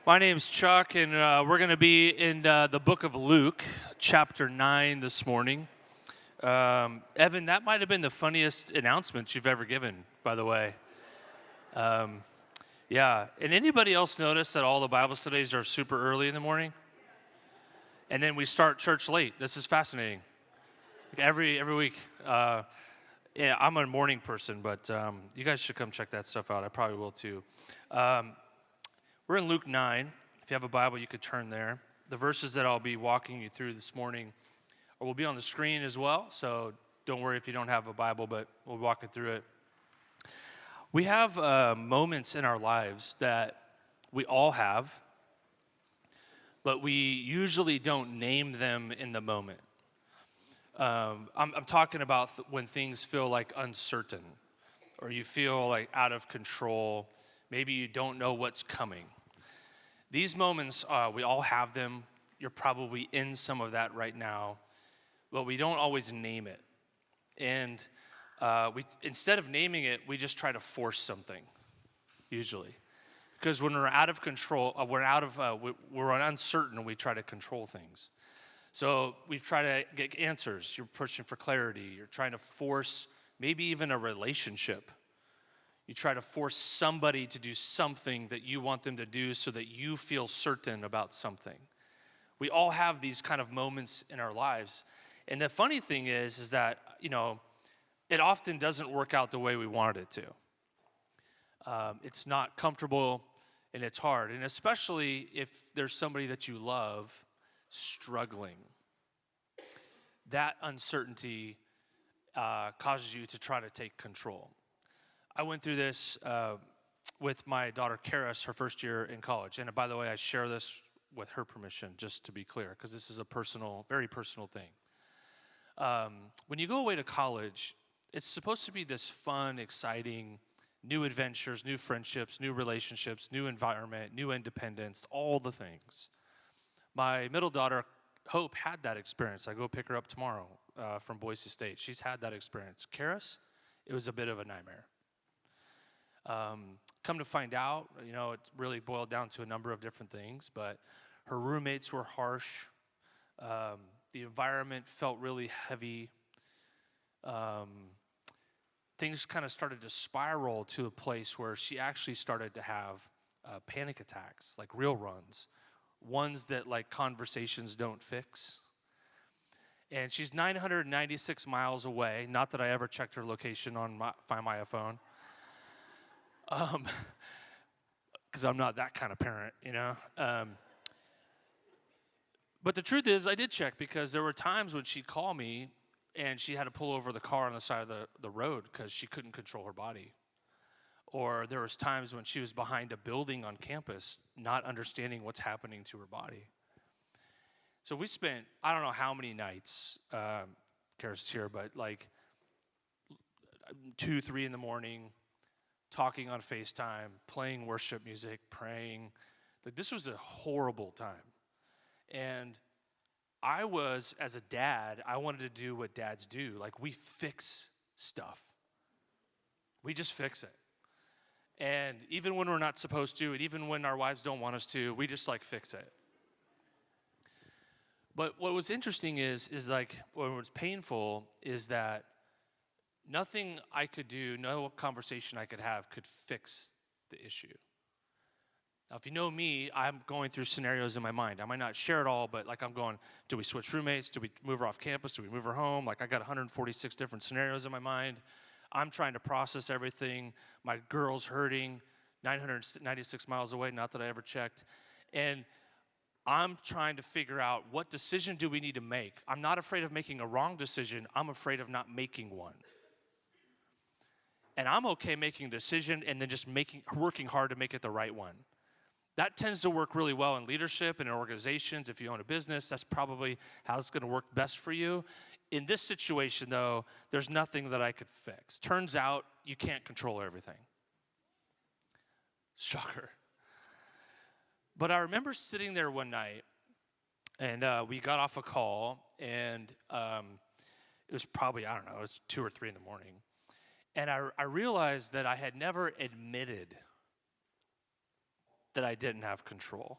My name's Chuck, and we're going to be in the book of Luke, chapter 9 this morning. Evan, that might have been the funniest announcement you've ever given, by the way. Yeah, and anybody else notice that all the Bible studies are super early in the morning? And then we start church late. This is fascinating. Like every week. Yeah, I'm a morning person, but you guys should come check that stuff out. I probably will too. We're in Luke 9. If you have a Bible, you could turn there. The verses that I'll be walking you through this morning will be on the screen as well, so don't worry if you don't have a Bible, but we'll walk you through it. We have moments in our lives that we all have, but we usually don't name them in the moment. I'm talking about when things feel like uncertain, or you feel like out of control. Maybe you don't know what's coming. These moments, we all have them. You're probably in some of that right now, but we don't always name it. And instead of naming it, we just try to force something, usually. Because when we're out of control, we're uncertain, we try to control things. So we try to get answers. You're pushing for clarity. You're trying to force maybe even a relationship. You try to force somebody to do something that you want them to do so that you feel certain about something. We all have these kind of moments in our lives. And the funny thing is that, it often doesn't work out the way we wanted it to. It's not comfortable and it's hard. And especially if there's somebody that you love struggling. That uncertainty causes you to try to take control. I went through this with my daughter, Karis, her first year in college. And by the way, I share this with her permission, just to be clear, because this is a very personal thing. When you go away to college, it's supposed to be this fun, exciting, new adventures, new friendships, new relationships, new environment, new independence, all the things. My middle daughter, Hope, had that experience. I go pick her up tomorrow from Boise State. She's had that experience. Karis, it was a bit of a nightmare. Come to find out, it really boiled down to a number of different things, but her roommates were harsh. The environment felt really heavy. Things kind of started to spiral to a place where she actually started to have panic attacks, like real ones that like conversations don't fix. And she's 996 miles away. Not that I ever checked her location on Find My iPhone. Because I'm not that kind of parent, But the truth is, I did check because there were times when she'd call me and she had to pull over the car on the side of the road because she couldn't control her body. Or there was times when she was behind a building on campus, not understanding what's happening to her body. So we spent, I don't know how many nights, Karis here, but like 2, 3 in the morning, talking on FaceTime, playing worship music, praying. Like, this was a horrible time. And I was, as a dad, I wanted to do what dads do. Like, we fix stuff. We just fix it. And even when we're not supposed to, and even when our wives don't want us to, we just like fix it. But what was interesting is like, what was painful is that nothing I could do, no conversation I could have could fix the issue. Now, if you know me, I'm going through scenarios in my mind. I might not share it all, but like I'm going, do we switch roommates? Do we move her off campus? Do we move her home? Like I got 146 different scenarios in my mind. I'm trying to process everything. My girl's hurting, 996 miles away, not that I ever checked. And I'm trying to figure out what decision do we need to make. I'm not afraid of making a wrong decision. I'm afraid of not making one. And I'm okay making a decision and then just working hard to make it the right one. That tends to work really well in leadership and in organizations. If you own a business, that's probably how it's going to work best for you. In this situation, though, there's nothing that I could fix. Turns out you can't control everything. Shocker. But I remember sitting there one night, and we got off a call, and it was probably, it was 2 or 3 in the morning. And I realized that I had never admitted that I didn't have control.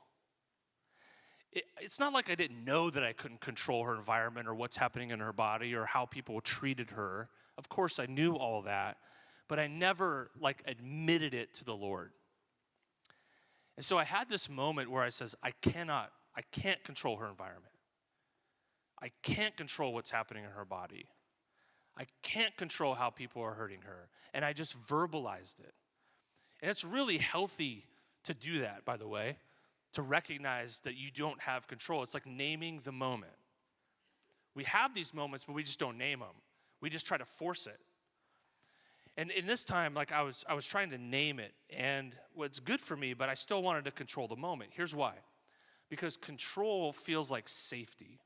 It's not like I didn't know that I couldn't control her environment or what's happening in her body or how people treated her. Of course, I knew all that, but I never admitted it to the Lord. And so I had this moment where I says, I can't control her environment. I can't control what's happening in her body. I can't control how people are hurting her. And I just verbalized it. And it's really healthy to do that, by the way, to recognize that you don't have control. It's like naming the moment. We have these moments, but we just don't name them. We just try to force it. And in this time, I was trying to name it, and it's good for me, but I still wanted to control the moment. Here's why. Because control feels like safety.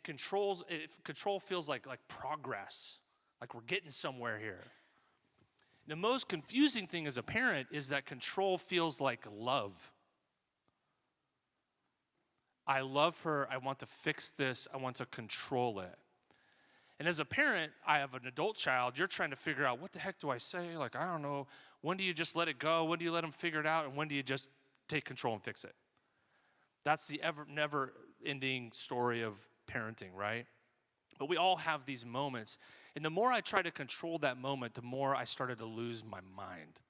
Control feels like progress, like we're getting somewhere here. The most confusing thing as a parent is that control feels like love. I love her. I want to fix this. I want to control it. And as a parent, I have an adult child. You're trying to figure out, what the heck do I say? I don't know. When do you just let it go? When do you let them figure it out? And when do you just take control and fix it? That's the never-ending story of parenting, right? But we all have these moments. And the more I try to control that moment, the more I started to lose my mind.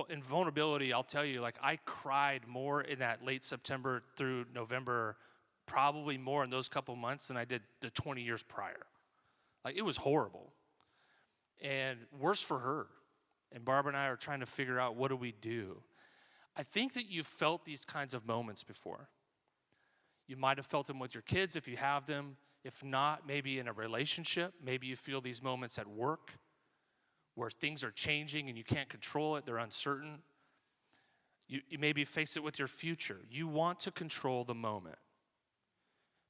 In vulnerability, I'll tell you, I cried more in that late September through November, probably more in those couple months than I did the 20 years prior. It was horrible. And worse for her. And Barbara and I are trying to figure out, what do we do? I think that you've felt these kinds of moments before. You might have felt them with your kids if you have them. If not, maybe in a relationship. Maybe you feel these moments at work where things are changing and you can't control it. They're uncertain. You maybe face it with your future. You want to control the moment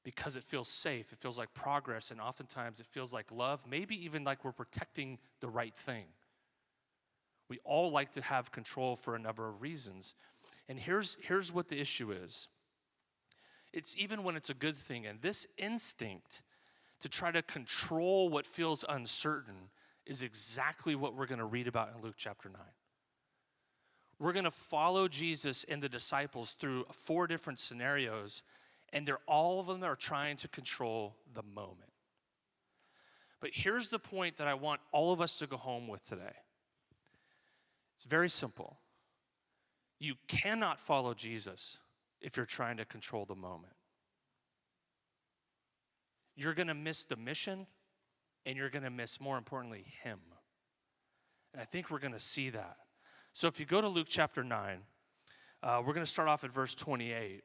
because it feels safe. It feels like progress, and oftentimes it feels like love, maybe even like we're protecting the right thing. We all like to have control for a number of reasons. And here's what the issue is. It's even when it's a good thing, and this instinct to try to control what feels uncertain is exactly what we're going to read about in Luke chapter 9. We're going to follow Jesus and the disciples through 4 different scenarios, and all of them are trying to control the moment. But here's the point that I want all of us to go home with today. It's very simple. You cannot follow Jesus if you're trying to control the moment. You're going to miss the mission, and you're going to miss, more importantly, him. And I think we're going to see that. So if you go to Luke chapter 9, we're going to start off at verse 28.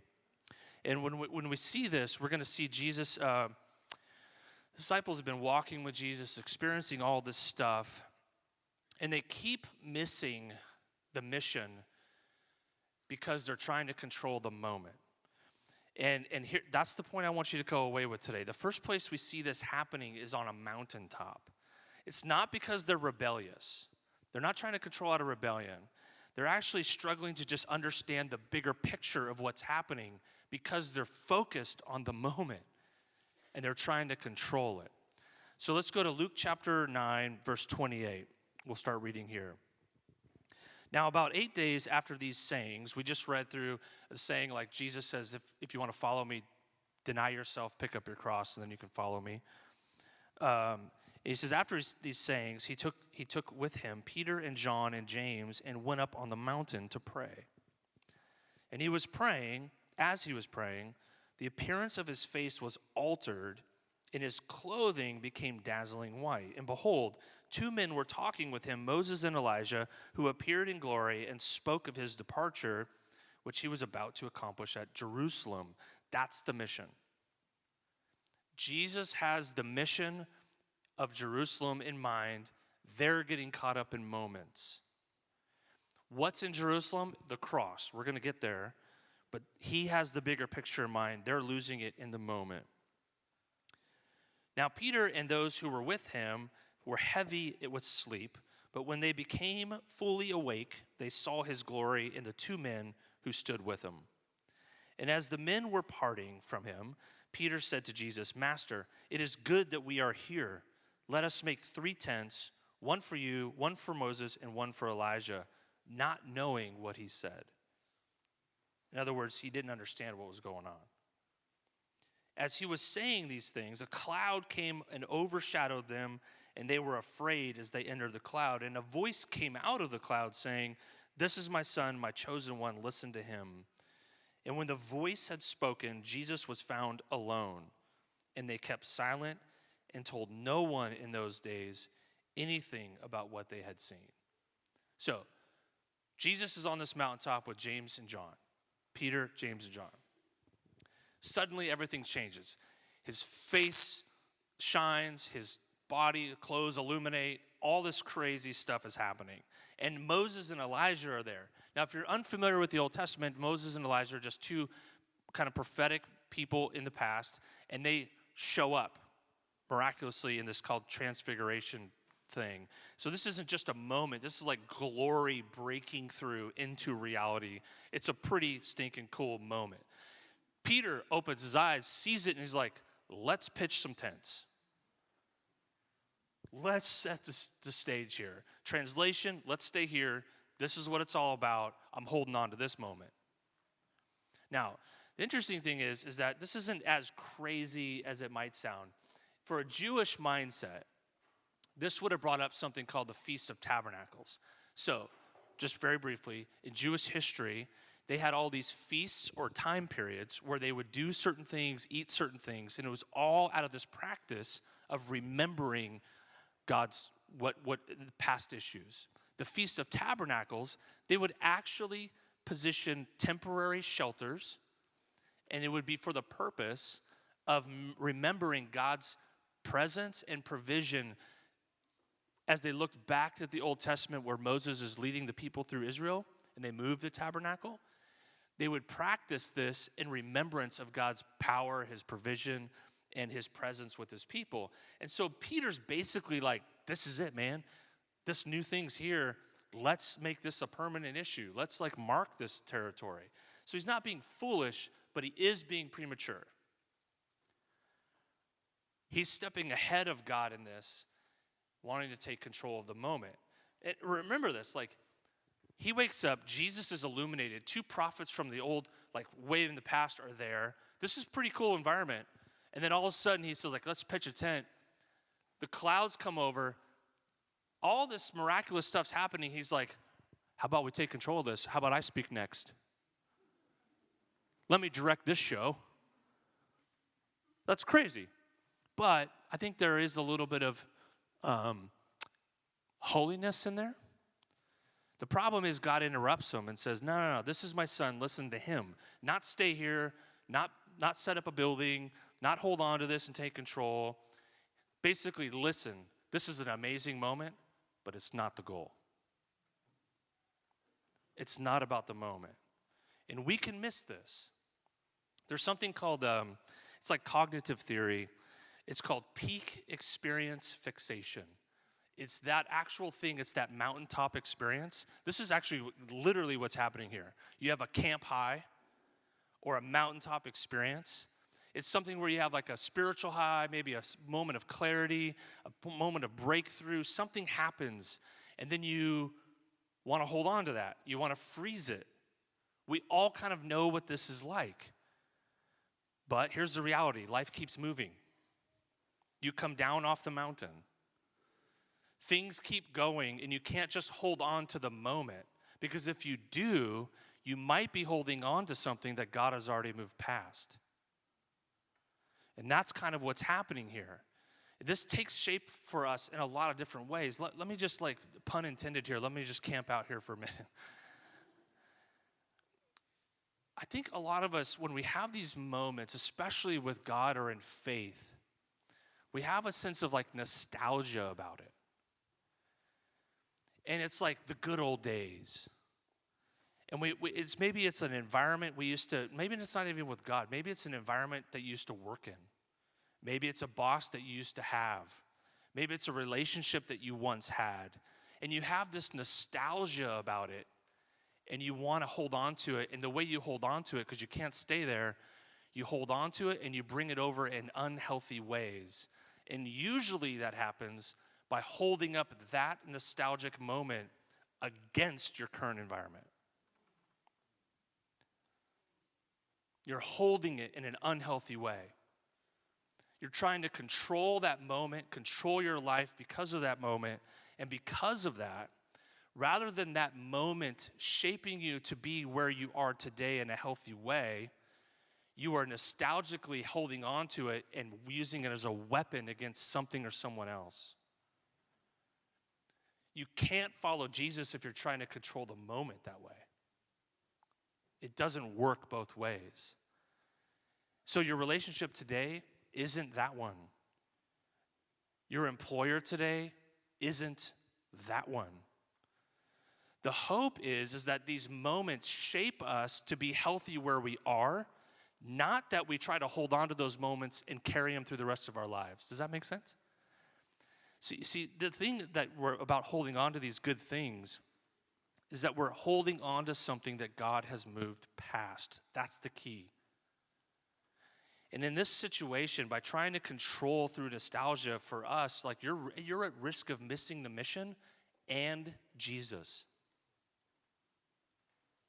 And when we see this, we're going to see Jesus, disciples have been walking with Jesus, experiencing all this stuff, and they keep missing the mission because they're trying to control the moment. And here, that's the point I want you to go away with today. The first place we see this happening is on a mountaintop. It's not because they're rebellious. They're not trying to control out of rebellion. They're actually struggling to just understand the bigger picture of what's happening because they're focused on the moment and they're trying to control it. So let's go to Luke chapter 9, verse 28. We'll start reading here. Now, about 8 days after these sayings, we just read through the saying, like Jesus says, if you want to follow me, deny yourself, pick up your cross, and then you can follow me. He says, after these sayings, he took with him Peter and John and James and went up on the mountain to pray. And he was praying. As he was praying, the appearance of his face was altered, and his clothing became dazzling white. And behold, 2 men were talking with him, Moses and Elijah, who appeared in glory and spoke of his departure, which he was about to accomplish at Jerusalem. That's the mission. Jesus has the mission of Jerusalem in mind. They're getting caught up in moments. What's in Jerusalem? The cross. We're going to get there. But he has the bigger picture in mind. They're losing it in the moment. Now, Peter and those who were with him were heavy with sleep, but when they became fully awake, they saw his glory in the 2 men who stood with him. And as the men were parting from him, Peter said to Jesus, Master, it is good that we are here. let us make 3 tents, one for you, one for Moses, and one for Elijah, not knowing what he said. In other words, he didn't understand what was going on. As he was saying these things, a cloud came and overshadowed them, and they were afraid as they entered the cloud. And a voice came out of the cloud saying, "This is my son, my chosen one, listen to him." And when the voice had spoken, Jesus was found alone. And they kept silent and told no one in those days anything about what they had seen. So, Jesus is on this mountaintop with James and John. Peter, James, and John. Suddenly, everything changes. His face shines, his body, clothes illuminate, all this crazy stuff is happening. And Moses and Elijah are there. Now, if you're unfamiliar with the Old Testament, Moses and Elijah are just two kind of prophetic people in the past, and they show up miraculously in this called transfiguration thing. So this isn't just a moment. This is like glory breaking through into reality. It's a pretty stinking cool moment. Peter opens his eyes, sees it, and he's like, let's pitch some tents. Let's set the stage here. Translation, let's stay here. This is what it's all about. I'm holding on to this moment. Now, the interesting thing is that this isn't as crazy as it might sound. For a Jewish mindset, this would have brought up something called the Feast of Tabernacles. So, just very briefly, in Jewish history, they had all these feasts or time periods where they would do certain things, eat certain things, and it was all out of this practice of remembering God's what past issues. The Feast of Tabernacles, they would actually position temporary shelters, and it would be for the purpose of remembering God's presence and provision as they looked back at the Old Testament where Moses is leading the people through Israel and they moved the tabernacle. They would practice this in remembrance of God's power, his provision, and his presence with his people. And so Peter's basically like, this is it, man. This new thing's here. Let's make this a permanent issue. Let's like mark this territory. So he's not being foolish, but he is being premature. He's stepping ahead of God in this, wanting to take control of the moment. And remember this, like, he wakes up, Jesus is illuminated. 2 prophets from the old, like way in the past are there. This is a pretty cool environment. And then all of a sudden he says, like, let's pitch a tent. The clouds come over. All this miraculous stuff's happening. He's like, how about we take control of this? How about I speak next? Let me direct this show. That's crazy. But I think there is a little bit of holiness in there. The problem is God interrupts him and says, no, this is my son, listen to him. Not stay here, not set up a building, not hold on to this and take control. Basically, listen, this is an amazing moment, but it's not the goal. It's not about the moment. And we can miss this. There's something called, it's like cognitive theory. It's called peak experience fixation. It's that actual thing. It's that mountaintop experience. This is actually literally what's happening here. You have a camp high or a mountaintop experience. It's something where you have like a spiritual high, maybe a moment of clarity, a moment of breakthrough. Something happens, and then you want to hold on to that. You want to freeze it. We all kind of know what this is like. But here's the reality. Life keeps moving. You come down off the mountain. Things keep going, and you can't just hold on to the moment. Because if you do, you might be holding on to something that God has already moved past. And that's kind of what's happening here. This takes shape for us in a lot of different ways. Let me just, like, pun intended here, let me just camp out here for a minute. I think a lot of us, when we have these moments, especially with God or in faith, we have a sense of like nostalgia about it. And it's like the good old days. And maybe it's an environment we used to, maybe it's not even with God. Maybe it's an environment that you used to work in. Maybe it's a boss that you used to have. Maybe it's a relationship that you once had. And you have this nostalgia about it. And you want to hold on to it. And the way you hold on to it, because you can't stay there, you hold on to it and you bring it over in unhealthy ways. And usually that happens by holding up that nostalgic moment against your current environment. You're holding it in an unhealthy way. You're trying to control that moment, control your life because of that moment. And because of that, rather than that moment shaping you to be where you are today in a healthy way, you are nostalgically holding on to it and using it as a weapon against something or someone else. You can't follow Jesus if you're trying to control the moment that way. It doesn't work both ways. So your relationship today isn't that one. Your employer today isn't that one. The hope is that these moments shape us to be healthy where we are, not that we try to hold on to those moments and carry them through the rest of our lives. Does that make sense? See, the thing that we're about holding on to these good things is that we're holding on to something that God has moved past. That's the key. And in this situation, by trying to control through nostalgia for us, like you're at risk of missing the mission and Jesus.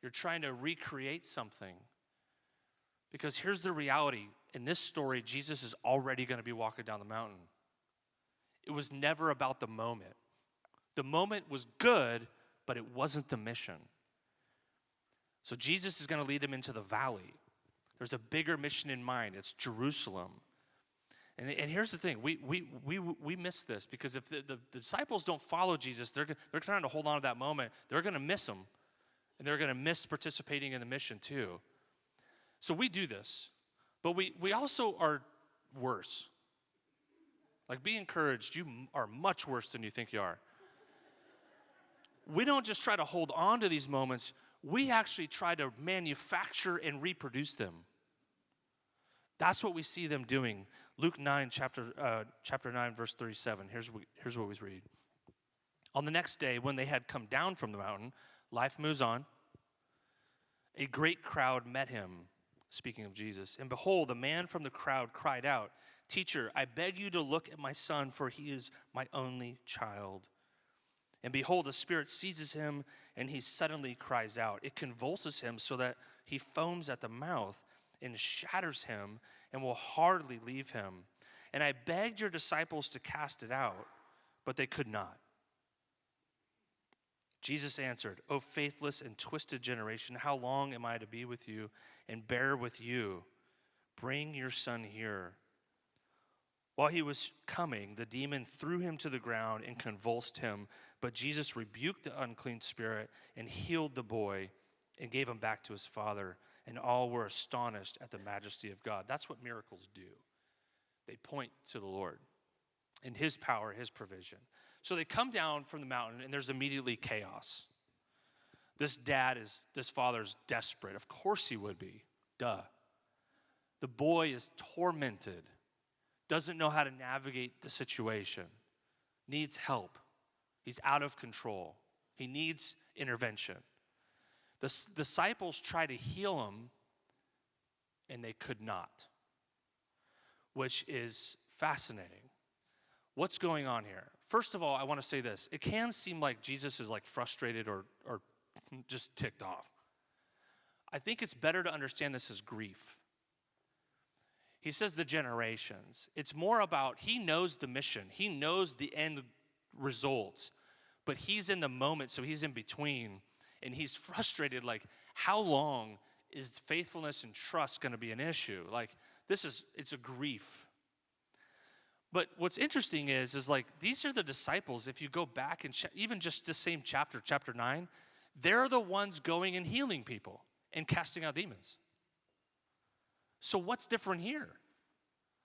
You're trying to recreate something. Because here's the reality. In this story, Jesus is already going to be walking down the mountain. It was never about the moment. The moment was good, but it wasn't the mission. So Jesus is going to lead him into the valley. There's a bigger mission in mind. It's Jerusalem. And here's the thing. We miss this because if the disciples don't follow Jesus, they're trying to hold on to that moment. They're going to miss him. And they're going to miss participating in the mission too. So we do this, but we also are worse. Like, be encouraged, you are much worse than you think you are. We don't just try to hold on to these moments, we actually try to manufacture and reproduce them. That's what we see them doing. Luke 9, chapter 9, verse 37, here's what we read. On the next day, when they had come down from the mountain, life moves on. A great crowd met him, speaking of Jesus. And behold, a man from the crowd cried out, "Teacher, I beg you to look at my son, for he is my only child." And behold, a spirit seizes him, and he suddenly cries out. It convulses him so that he foams at the mouth and shatters him and will hardly leave him. And I begged your disciples to cast it out, but they could not. Jesus answered, "O faithless and twisted generation, how long am I to be with you and bear with you? Bring your son here." While he was coming, the demon threw him to the ground and convulsed him. But Jesus rebuked the unclean spirit and healed the boy and gave him back to his father. And all were astonished at the majesty of God. That's what miracles do. They point to the Lord and his power, his provision. So they come down from the mountain, and there's immediately chaos. This father's desperate. Of course he would be. Duh. The boy is tormented, doesn't know how to navigate the situation, needs help. He's out of control. He needs intervention. The disciples try to heal him, and they could not, which is fascinating. What's going on here? First of all, I want to say this. It can seem like Jesus is like frustrated or just ticked off. I think it's better to understand this as grief. He says the generations. It's more about he knows the mission. He knows the end results. But he's in the moment, so he's in between. And he's frustrated, like, how long is faithfulness and trust going to be an issue? Like, it's a grief. But what's interesting is like, these are the disciples. If you go back and even just the same chapter 9, they're the ones going and healing people and casting out demons. So what's different here?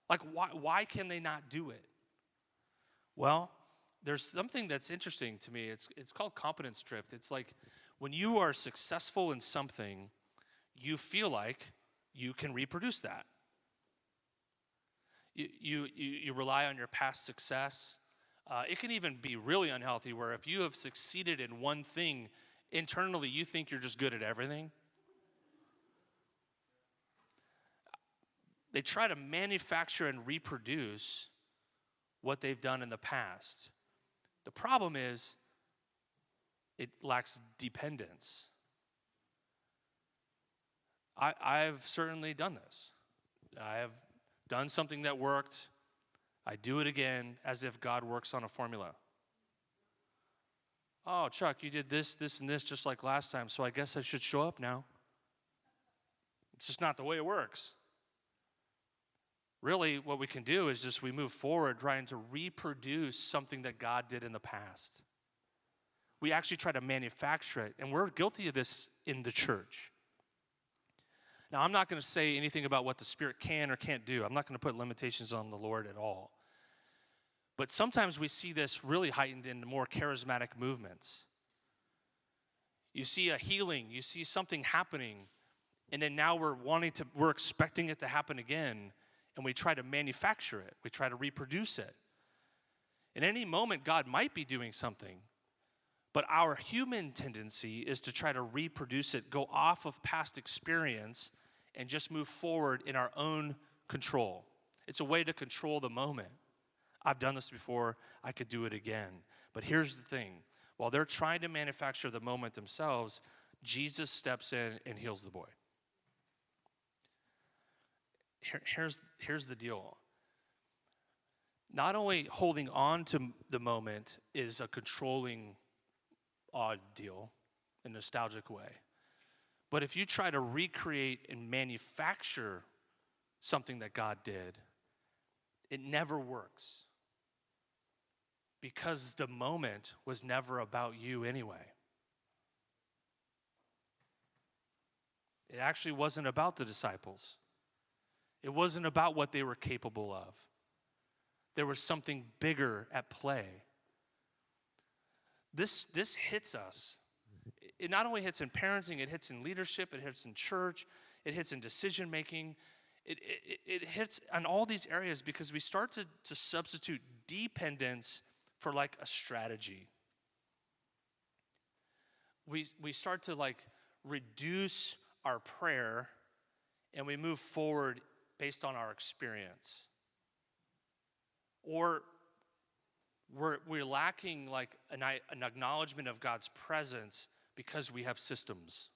Like, why can they not do it? Well, there's something that's interesting to me. It's called competence drift. It's like when you are successful in something, you feel like you can reproduce that. You rely on your past success. It can even be really unhealthy where if you have succeeded in one thing, internally you think you're just good at everything. They try to manufacture and reproduce what they've done in the past. The problem is it lacks dependence. I've certainly done this. I have done something that worked. I do it again as if God works on a formula. Oh, Chuck, you did this, this, and this just like last time, so I guess I should show up now. It's just not the way it works. Really, what we can do is just we move forward trying to reproduce something that God did in the past. We actually try to manufacture it, and we're guilty of this in the church. Now, I'm not going to say anything about what the Spirit can or can't do. I'm not going to put limitations on the Lord at all. But sometimes we see this really heightened in more charismatic movements. You see a healing, you see something happening, and then now we're expecting it to happen again, and we try to manufacture it. We try to reproduce it. In any moment, God might be doing something, but our human tendency is to try to reproduce it, go off of past experience, and just move forward in our own control. It's a way to control the moment. I've done this before. I could do it again. But here's the thing. While they're trying to manufacture the moment themselves, Jesus steps in and heals the boy. Here's the deal. Not only holding on to the moment is a controlling, odd deal, a nostalgic way. But if you try to recreate and manufacture something that God did, it never works. Because the moment was never about you anyway. It actually wasn't about the disciples. It wasn't about what they were capable of. There was something bigger at play. This hits us. It not only hits in parenting, it hits in leadership, it hits in church, it hits in decision making. It hits on all these areas because we start to substitute dependence for like a strategy. We start to like reduce our prayer and we move forward based on our experience. Or we're lacking like an acknowledgement of God's presence because we have systems.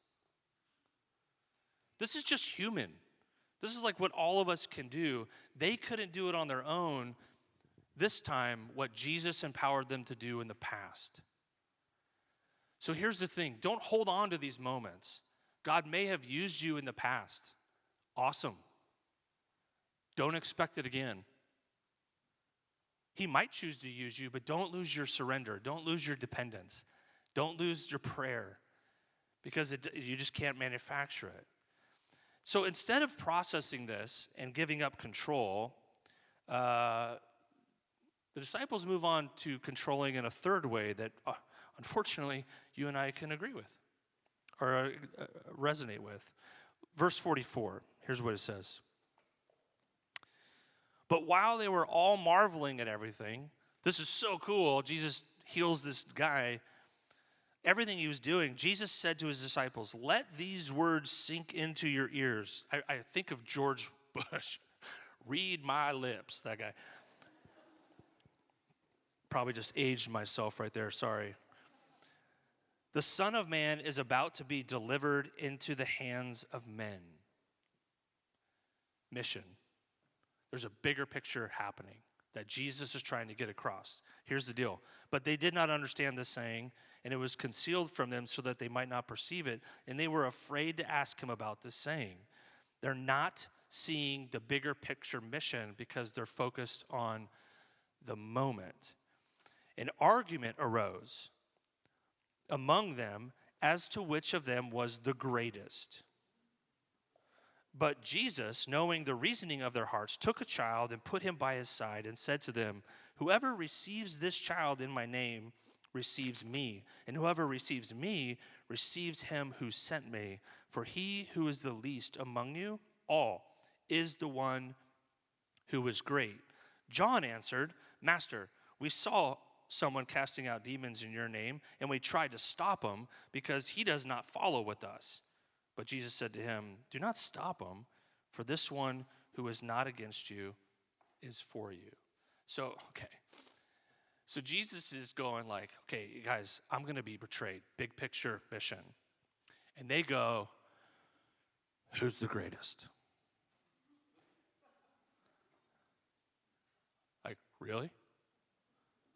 This is just human. This is like what all of us can do. They couldn't do it on their own. This time, what Jesus empowered them to do in the past. So here's the thing. Don't hold on to these moments. God may have used you in the past. Awesome. Don't expect it again. He might choose to use you, but don't lose your surrender. Don't lose your dependence. Don't lose your prayer because you just can't manufacture it. So instead of processing this and giving up control, the disciples move on to controlling in a third way that, unfortunately, you and I can agree with or resonate with. Verse 44, here's what it says. But while they were all marveling at everything, this is so cool, Jesus heals this guy. Everything he was doing, Jesus said to his disciples, let these words sink into your ears. I think of George Bush. Read my lips, that guy. Probably just aged myself right there, sorry. The Son of Man is about to be delivered into the hands of men. Mission. There's a bigger picture happening that Jesus is trying to get across. Here's the deal. But they did not understand this saying, and it was concealed from them so that they might not perceive it, and they were afraid to ask him about this saying. They're not seeing the bigger picture mission because they're focused on the moment. An argument arose among them as to which of them was the greatest. But Jesus, knowing the reasoning of their hearts, took a child and put him by his side and said to them, whoever receives this child in my name receives me, and whoever receives me receives him who sent me. For he who is the least among you all is the one who is great. John answered, Master, we saw someone casting out demons in your name, and we tried to stop him because he does not follow with us. But Jesus said to him, do not stop him, for this one who is not against you is for you. So, okay, So Jesus is going like, okay, you guys, I'm going to be betrayed. Big picture mission. And they go, who's the greatest? Like, really?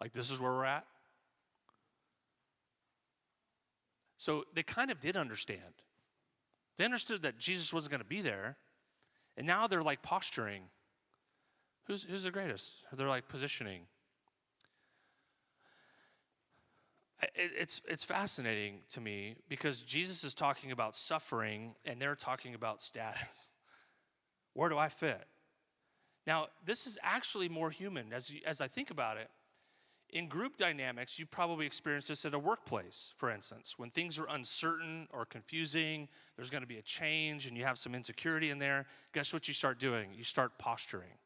Like, this is where we're at? So they kind of did understand. They understood that Jesus wasn't going to be there. And now they're like posturing. Who's the greatest? They're like positioning. It's fascinating to me because Jesus is talking about suffering and they're talking about status. Where do I fit? Now, this is actually more human as I think about it. In group dynamics, you probably experience this at a workplace, for instance. When things are uncertain or confusing, there's going to be a change and you have some insecurity in there. Guess what you start doing? You start posturing.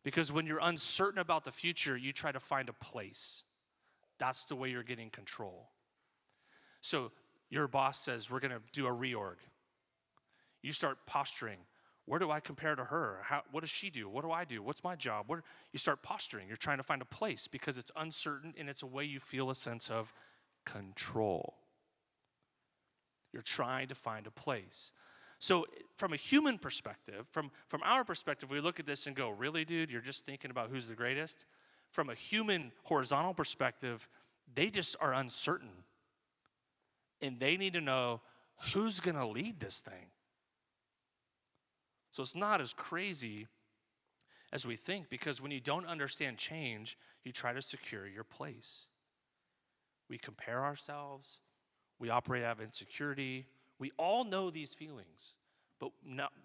Because when you're uncertain about the future, you try to find a place. That's the way you're getting control. So your boss says, we're going to do a reorg. You start posturing. Where do I compare to her? What does she do? What do I do? What's my job? You start posturing. You're trying to find a place because it's uncertain and it's a way you feel a sense of control. You're trying to find a place. So from a human perspective, from our perspective, we look at this and go, really, dude, you're just thinking about who's the greatest? From a human horizontal perspective, they just are uncertain. And they need to know who's going to lead this thing. So it's not as crazy as we think, because when you don't understand change, you try to secure your place. We compare ourselves. We operate out of insecurity. We all know these feelings, but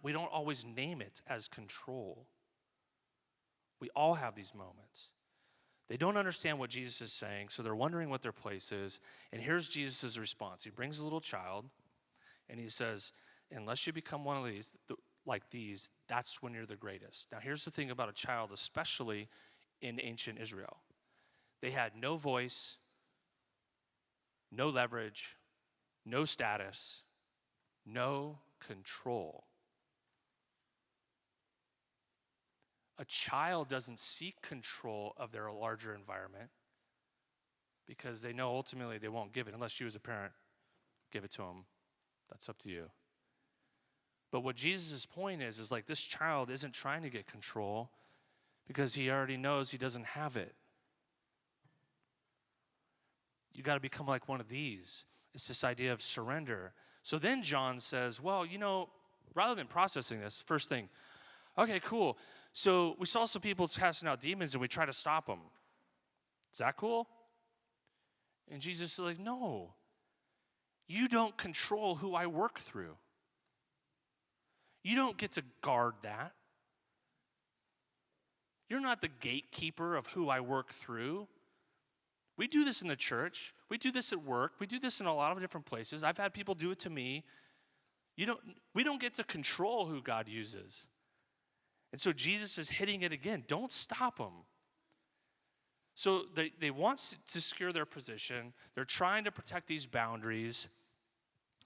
we don't always name it as control. We all have these moments. They don't understand what Jesus is saying, so they're wondering what their place is. And here's Jesus' response. He brings a little child, and he says, unless you become one of these, like these, that's when you're the greatest. Now, here's the thing about a child, especially in ancient Israel. They had no voice, no leverage, no status, no control. A child doesn't seek control of their larger environment because they know ultimately they won't give it. Unless you as a parent give it to them. That's up to you. But what Jesus' point is like this child isn't trying to get control because he already knows he doesn't have it. You got to become like one of these. It's this idea of surrender. So then John says, well, rather than processing this, first thing, okay, cool. So we saw some people casting out demons and we try to stop them. Is that cool? And Jesus is like, no. You don't control who I work through. You don't get to guard that. You're not the gatekeeper of who I work through. We do this in the church. We do this at work. We do this in a lot of different places. I've had people do it to me. We don't get to control who God uses. And so Jesus is hitting it again. Don't stop them. So they want to secure their position. They're trying to protect these boundaries.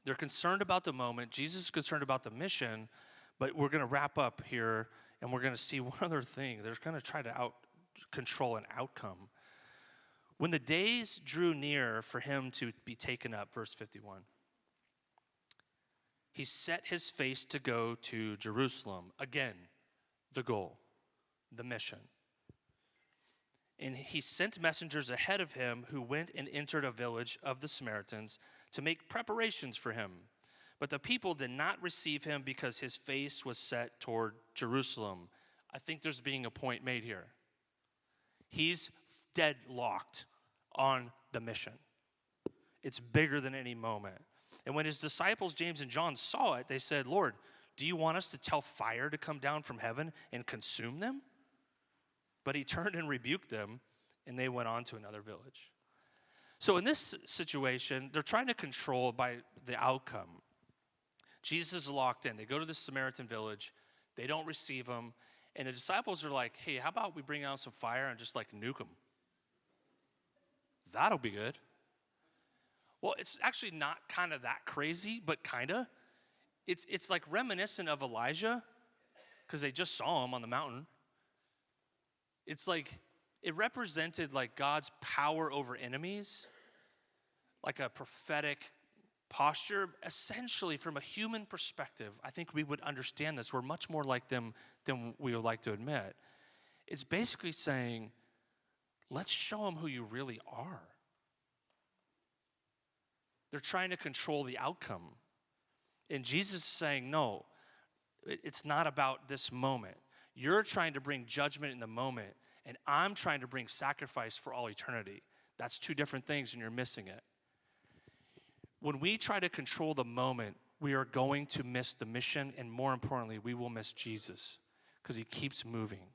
They're concerned about the moment. Jesus is concerned about the mission. But we're going to wrap up here, and we're going to see one other thing. They're going to try to control an outcome. When the days drew near for him to be taken up, verse 51, he set his face to go to Jerusalem. Again, the goal, the mission. And he sent messengers ahead of him who went and entered a village of the Samaritans to make preparations for him. But the people did not receive him because his face was set toward Jerusalem. I think there's being a point made here. He's deadlocked on the mission. It's bigger than any moment. And when his disciples, James and John, saw it, they said, Lord, do you want us to tell fire to come down from heaven and consume them? But he turned and rebuked them, and they went on to another village. So in this situation, they're trying to control by the outcome. Jesus is locked in. They go to the Samaritan village. They don't receive him. And the disciples are like, hey, how about we bring out some fire and just like nuke them? That'll be good. Well, it's actually not kind of that crazy, but kind of. It's like reminiscent of Elijah because they just saw him on the mountain. It's like It represented like God's power over enemies, like a prophetic posture. Essentially, from a human perspective, I think we would understand this. We're much more like them than we would like to admit. It's basically saying, let's show them who you really are. They're trying to control the outcome. And Jesus is saying, no, it's not about this moment. You're trying to bring judgment in the moment, and I'm trying to bring sacrifice for all eternity. That's two different things, and you're missing it. When we try to control the moment, we are going to miss the mission, and more importantly, we will miss Jesus because he keeps moving.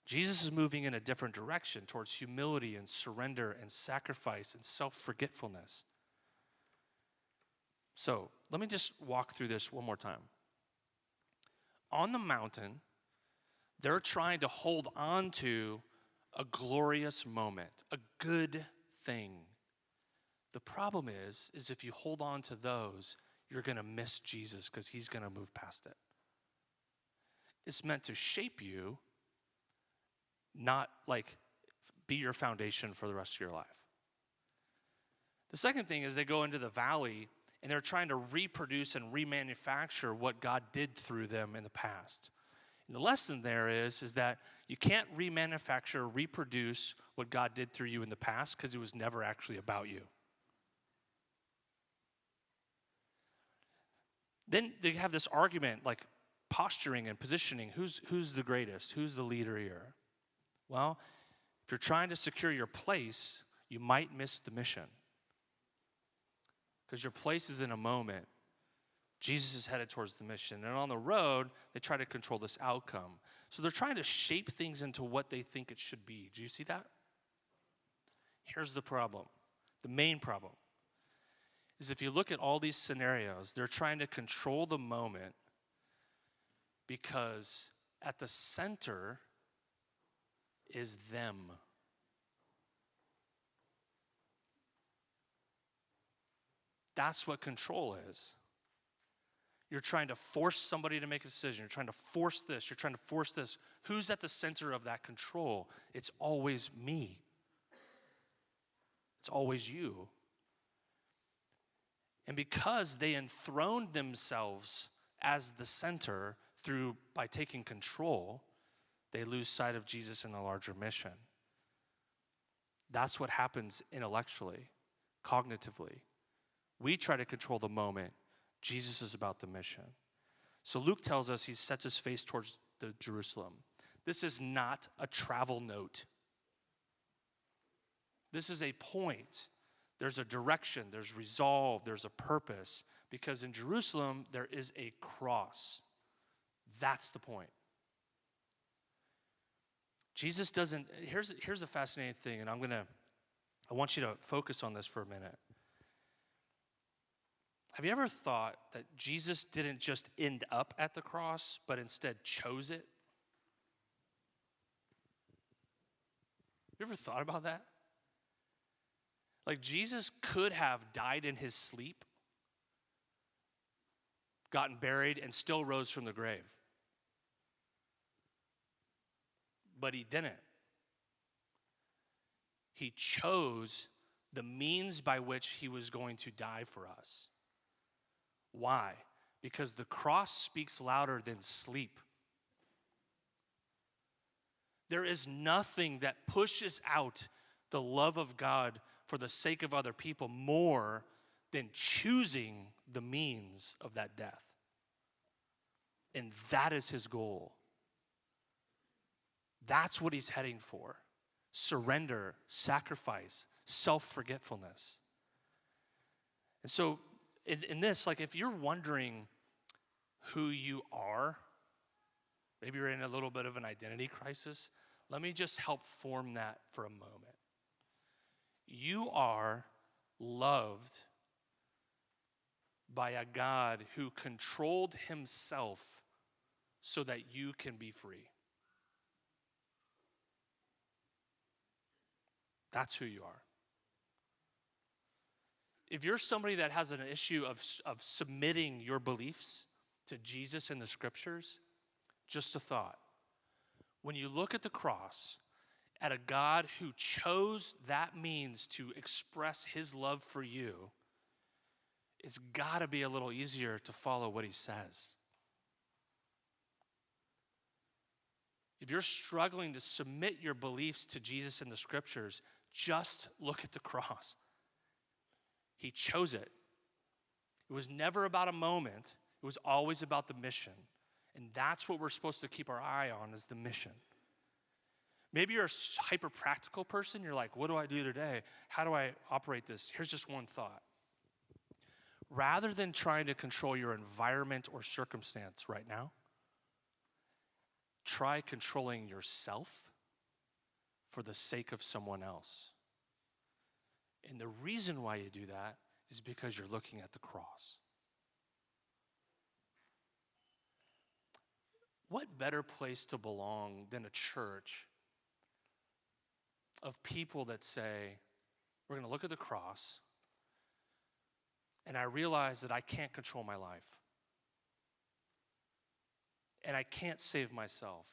Jesus is moving in a different direction towards humility and surrender and sacrifice and self-forgetfulness. So let me just walk through this one more time. On the mountain, they're trying to hold on to a glorious moment, a good thing. The problem is if you hold on to those, you're going to miss Jesus because he's going to move past it. It's meant to shape you, not like be your foundation for the rest of your life. The second thing is they go into the valley and they're trying to reproduce and remanufacture what God did through them in the past. And the lesson there is that you can't remanufacture, reproduce what God did through you in the past because it was never actually about you. Then they have this argument like posturing and positioning. Who's the greatest? Who's the leader here? Well, if you're trying to secure your place, you might miss the mission. Because your place is in a moment. Jesus is headed towards the mission. And on the road, they try to control this outcome. So they're trying to shape things into what they think it should be. Do you see that? Here's the problem. The main problem is if you look at all these scenarios, they're trying to control the moment because at the center is them. That's what control is. You're trying to force somebody to make a decision. You're trying to force this. You're trying to force this. Who's at the center of that control? It's always me. It's always you. And because they enthroned themselves as the center by taking control, they lose sight of Jesus and the larger mission. That's what happens intellectually, cognitively. We try to control the moment. Jesus is about the mission. So Luke tells us he sets his face towards the Jerusalem. This is not a travel note. This is a point. There's a direction, there's resolve, there's a purpose. Because in Jerusalem, there is a cross. That's the point. Jesus doesn't, here's a fascinating thing, and I want you to focus on this for a minute. Have you ever thought that Jesus didn't just end up at the cross, but instead chose it? You ever thought about that? Like Jesus could have died in his sleep, gotten buried, and still rose from the grave. But he didn't. He chose the means by which he was going to die for us. Why? Because the cross speaks louder than sleep. There is nothing that pushes out the love of God for the sake of other people more than choosing the means of that death. And that is his goal. That's what he's heading for. Surrender, sacrifice, self-forgetfulness. And so in this, like if you're wondering who you are, maybe you're in a little bit of an identity crisis, let me just help form that for a moment. You are loved by a God who controlled himself so that you can be free. That's who you are. If you're somebody that has an issue of submitting your beliefs to Jesus and the scriptures, just a thought. When you look at the cross, at a God who chose that means to express his love for you, it's got to be a little easier to follow what he says. If you're struggling to submit your beliefs to Jesus in the scriptures, just look at the cross. He chose it. It was never about a moment. It was always about the mission. And that's what we're supposed to keep our eye on, is the mission. Maybe you're a hyper-practical person. You're like, what do I do today? How do I operate this? Here's just one thought. Rather than trying to control your environment or circumstance right now, try controlling yourself for the sake of someone else. And the reason why you do that is because you're looking at the cross. What better place to belong than a church of people that say, we're going to look at the cross, and I realize that I can't control my life. And I can't save myself.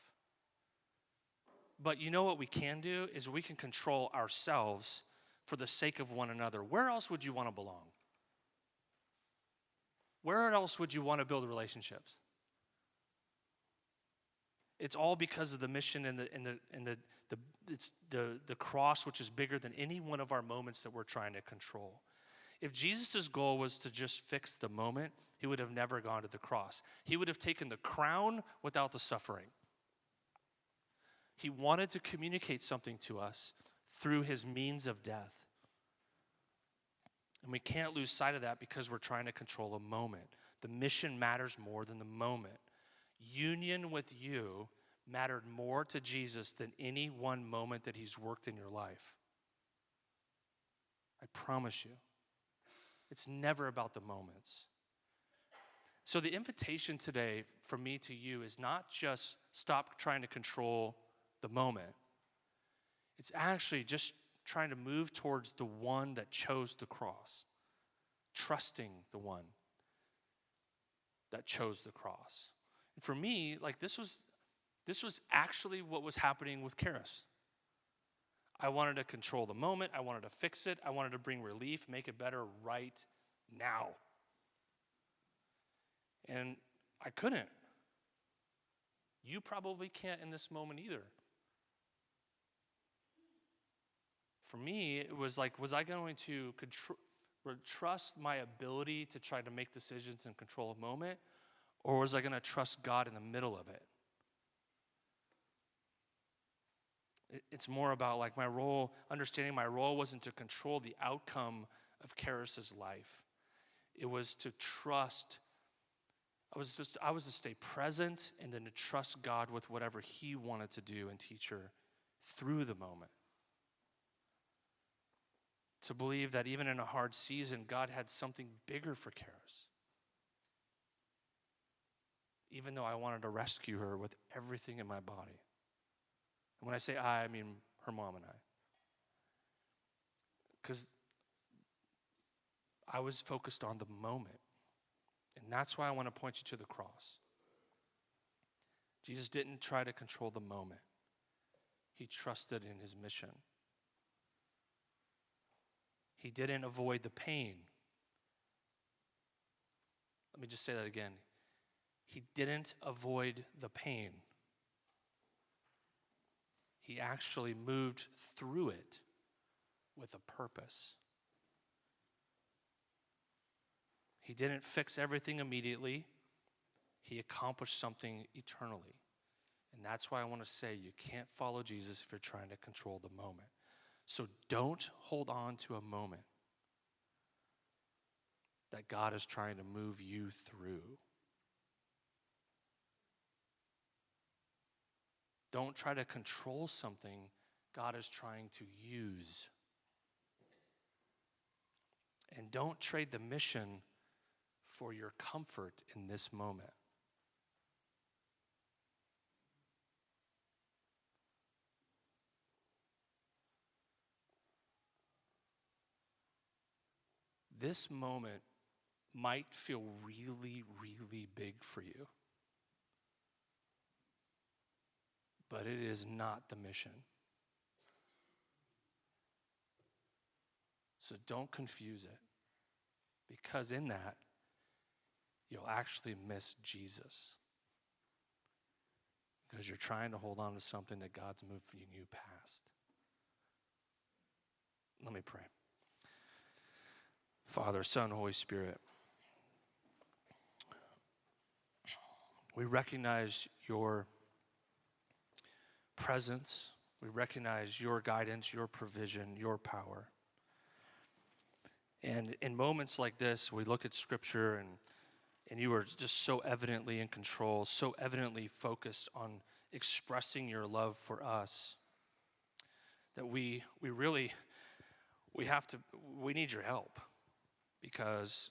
But you know what we can do is we can control ourselves for the sake of one another. Where else would you want to belong? Where else would you want to build relationships? It's all because of the mission and the cross, which is bigger than any one of our moments that we're trying to control. If Jesus' goal was to just fix the moment, he would have never gone to the cross. He would have taken the crown without the suffering. He wanted to communicate something to us through his means of death. And we can't lose sight of that because we're trying to control a moment. The mission matters more than the moment. Union with you mattered more to Jesus than any one moment that he's worked in your life. I promise you. It's never about the moments. So the invitation today from me to you is not just stop trying to control the moment. It's actually just trying to move towards the one that chose the cross, trusting the one that chose the cross. And for me, like this was actually what was happening with Karis. I wanted to control the moment. I wanted to fix it. I wanted to bring relief, make it better right now. And I couldn't. You probably can't in this moment either. For me, it was like, was I going to trust my ability to try to make decisions and control a moment? Or was I going to trust God in the middle of it? It's more about like my role, understanding my role wasn't to control the outcome of Karis's life. It was to trust. I was to stay present and then to trust God with whatever he wanted to do and teach her through the moment. To believe that even in a hard season, God had something bigger for Karis. Even though I wanted to rescue her with everything in my body. And when I say I mean her mom and I. Because I was focused on the moment. And that's why I want to point you to the cross. Jesus didn't try to control the moment. He trusted in his mission. He didn't avoid the pain. Let me just say that again. He didn't avoid the pain. He actually moved through it with a purpose. He didn't fix everything immediately. He accomplished something eternally. And that's why I want to say you can't follow Jesus if you're trying to control the moment. So don't hold on to a moment that God is trying to move you through. Don't try to control something God is trying to use. And don't trade the mission for your comfort in this moment. This moment might feel really, really big for you. But it is not the mission. So don't confuse it, because in that, you'll actually miss Jesus. Because you're trying to hold on to something that God's moving you past. Let me pray. Father, Son, Holy Spirit, we recognize your presence. We recognize your guidance, your provision, your power. And in moments like this, we look at Scripture and you are just so evidently in control, so evidently focused on expressing your love for us that we need your help, because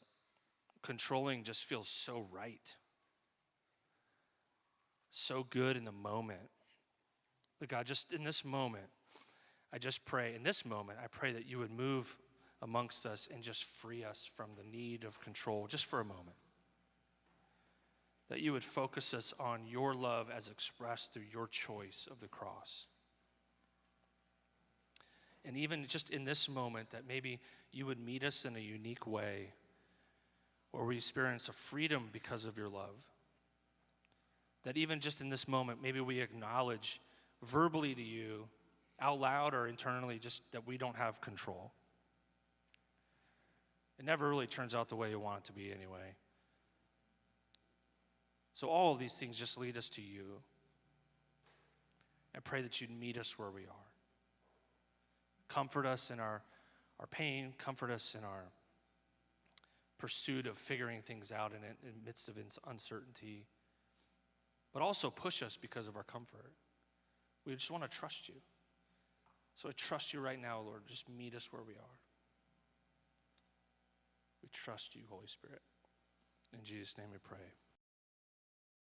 controlling just feels so right, so good in the moment. But God, just in this moment, I pray that you would move amongst us and just free us from the need of control just for a moment. That you would focus us on your love as expressed through your choice of the cross. And even just in this moment, that maybe you would meet us in a unique way where we experience a freedom because of your love. That even just in this moment, maybe we acknowledge verbally to you, out loud or internally, just that we don't have control. It never really turns out the way you want it to be anyway. So all of these things just lead us to you. I pray that you'd meet us where we are. Comfort us in our pain. Comfort us in our pursuit of figuring things out in the midst of uncertainty. But also push us because of our comfort. We just want to trust you. So I trust you right now, Lord. Just meet us where we are. We trust you, Holy Spirit. In Jesus' name we pray.